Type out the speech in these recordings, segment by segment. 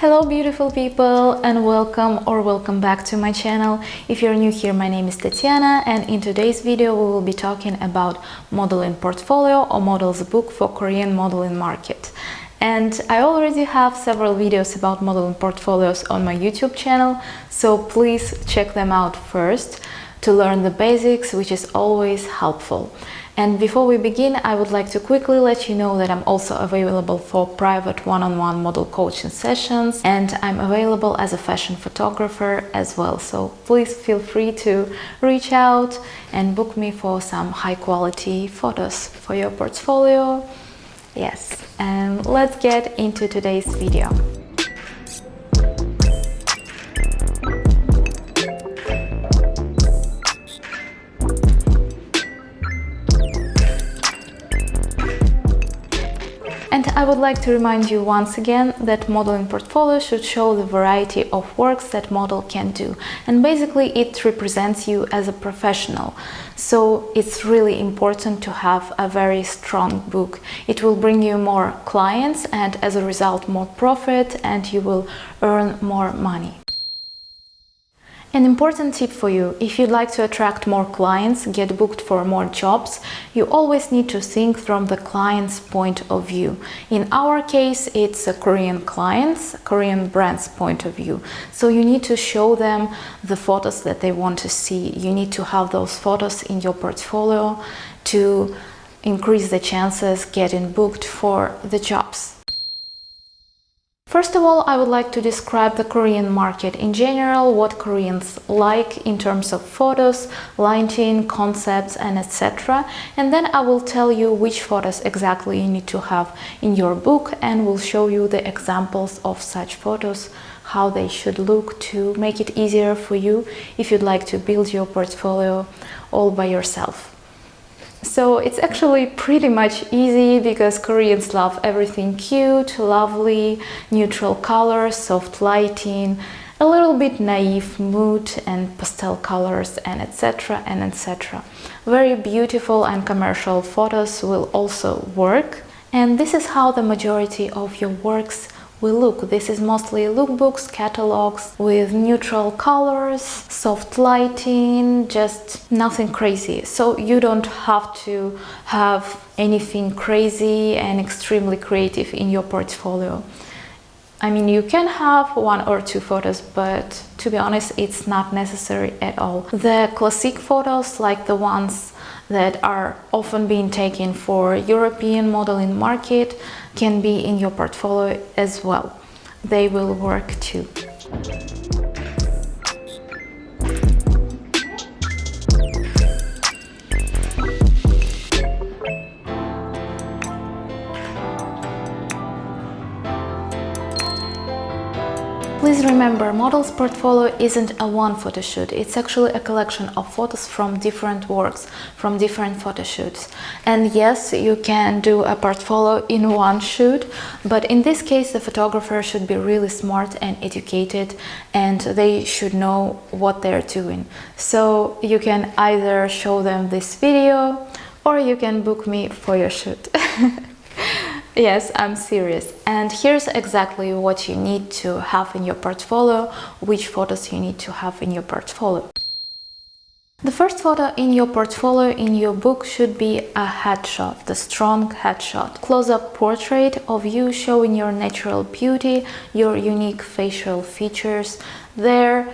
Hello beautiful people, and welcome back to my channel. If you're new here, my name is Tatiana, and in today's video we will be talking about modeling portfolio or model's book for Korean modeling market. And I already have several videos about modeling portfolios on my YouTube channel, so please check them out first to learn the basics, which is always helpful. And before we begin, I would like to quickly let you know that I'm also available for private one-on-one model coaching sessions, and I'm available as a fashion photographer as well. So please feel free to reach out and book me for some high quality photos for your portfolio. Yes, and let's get into today's video. And I would like to remind you once again that modeling portfolio should show the variety of works that model can do. And basically it represents you as a professional. So it's really important to have a very strong book. It will bring you more clients and as a result more profit, and you will earn more money. An important tip for you: if you'd like to attract more clients, get booked for more jobs, you always need to think from the client's point of view. In our case, it's a Korean clients, Korean brand's point of view. So you need to show them the photos that they want to see. You need to have those photos in your portfolio to increase the chances getting booked for the jobs. First of all, I would like to describe the Korean market in general, what Koreans like in terms of photos, lighting, concepts, and etc. And then I will tell you which photos exactly you need to have in your book, and will show you the examples of such photos, how they should look, to make it easier for you if you'd like to build your portfolio all by yourself. So it's actually pretty much easy because Koreans love everything cute, lovely, neutral colors, soft lighting, a little bit naive mood and pastel colors, and etc. and etc. Very beautiful and commercial photos will also work. And this is how the majority of your works will look. This is mostly lookbooks, catalogs with neutral colors, soft lighting, just nothing crazy. So you don't have to have anything crazy and extremely creative in your portfolio. I mean, you can have one or two photos, but to be honest, it's not necessary at all. The classic photos, like the ones that are often being taken for European modeling market, can be in your portfolio as well. They will work too. Please remember, model's portfolio isn't a one photo shoot. It's actually a collection of photos from different works, from different photo shoots. And yes, you can do a portfolio in one shoot, but in this case the photographer should be really smart and educated, and they should know what they're doing. So you can either show them this video or you can book me for your shoot. Yes, I'm serious. And here's exactly what you need to have in your portfolio, which photos you need to have in your portfolio. The first photo in your portfolio, in your book, should be a headshot, the strong headshot. Close-up portrait of you showing your natural beauty, your unique facial features. There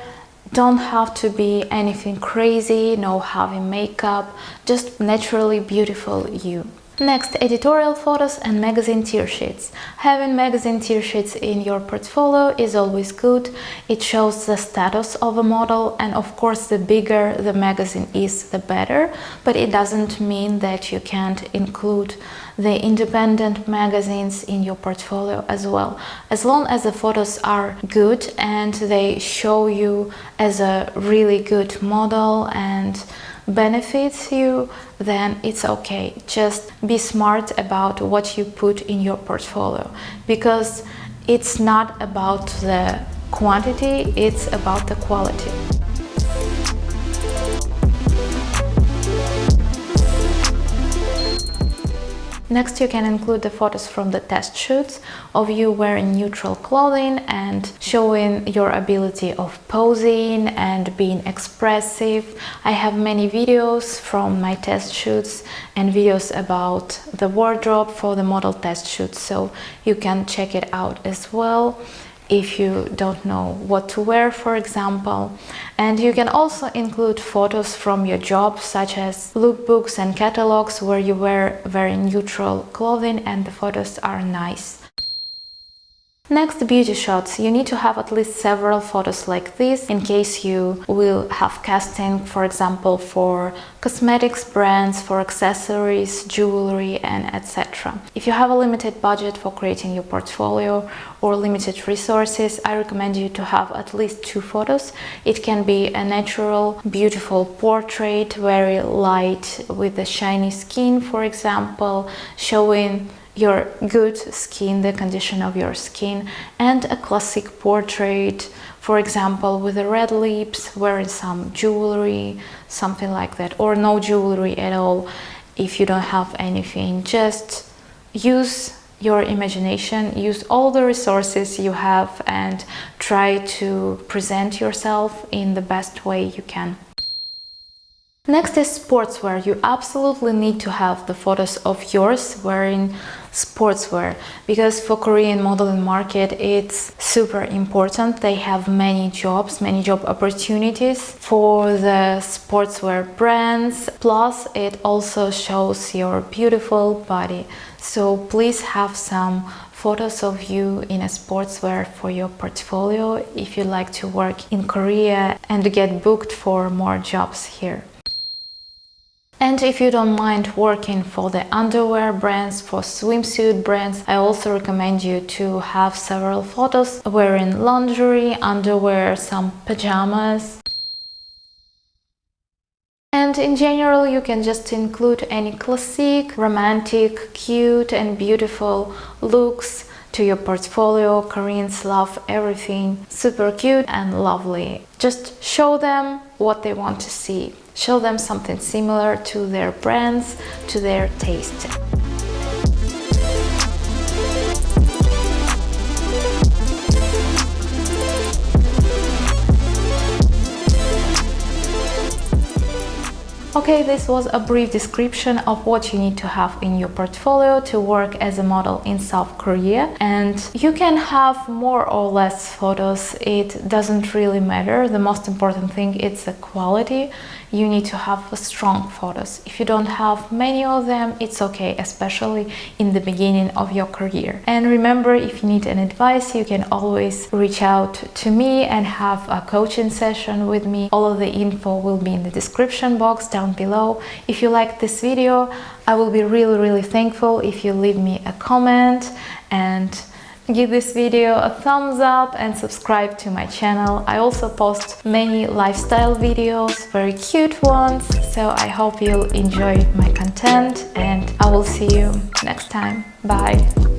don't have to be anything crazy, no heavy makeup, just naturally beautiful you. Next, editorial photos and magazine tear sheets. Having magazine tear sheets in your portfolio is always good. It shows the status of a model, and of course the bigger the magazine is, the better, but it doesn't mean that you can't include the independent magazines in your portfolio as well. As long as the photos are good and they show you as a really good model and benefits you, then it's okay. Just be smart about what you put in your portfolio, because it's not about the quantity, it's about the quality. Next, you can include the photos from the test shoots of you wearing neutral clothing and showing your ability of posing and being expressive. I have many videos from my test shoots and videos about the wardrobe for the model test shoots, so you can check it out as well if you don't know what to wear, for example. And you can also include photos from your job, such as lookbooks and catalogs where you wear very neutral clothing and the photos are nice. Next, beauty shots. You need to have at least several photos like this in case you will have casting, for example, for cosmetics brands, for accessories, jewelry, and etc. If you have a limited budget for creating your portfolio or limited resources, I recommend you to have at least 2 photos. It can be a natural, beautiful portrait, very light with a shiny skin, for example, showing your good skin, the condition of your skin, and a classic portrait, for example, with the red lips, wearing some jewelry, something like that, or no jewelry at all. If you don't have anything, just use your imagination, use all the resources you have and try to present yourself in the best way you can. Next is sportswear. You absolutely need to have the photos of yours wearing sportswear, because for Korean modeling market it's super important. They have many job opportunities for the sportswear brands, plus it also shows your beautiful body. So please have some photos of you in a sportswear for your portfolio if you like to work in Korea and get booked for more jobs here. And if you don't mind working for the underwear brands, for swimsuit brands, I also recommend you to have several photos wearing lingerie, underwear, some pajamas. And in general, you can just include any classic, romantic, cute and beautiful looks to your portfolio. Koreans love everything super cute and lovely. Just show them what they want to see. Show them something similar to their brands, to their taste. Okay, this was a brief description of what you need to have in your portfolio to work as a model in South Korea. And you can have more or less photos, it doesn't really matter. The most important thing is the quality. You need to have strong photos. If you don't have many of them, it's okay, especially in the beginning of your career. And remember, if you need an advice, you can always reach out to me and have a coaching session with me. All of the info will be in the description box down below. If you like this video, I will be really thankful if you leave me a comment and give this video a thumbs up and subscribe to my channel. I also post many lifestyle videos, very cute ones, so I hope you'll enjoy my content and I will see you next time. Bye!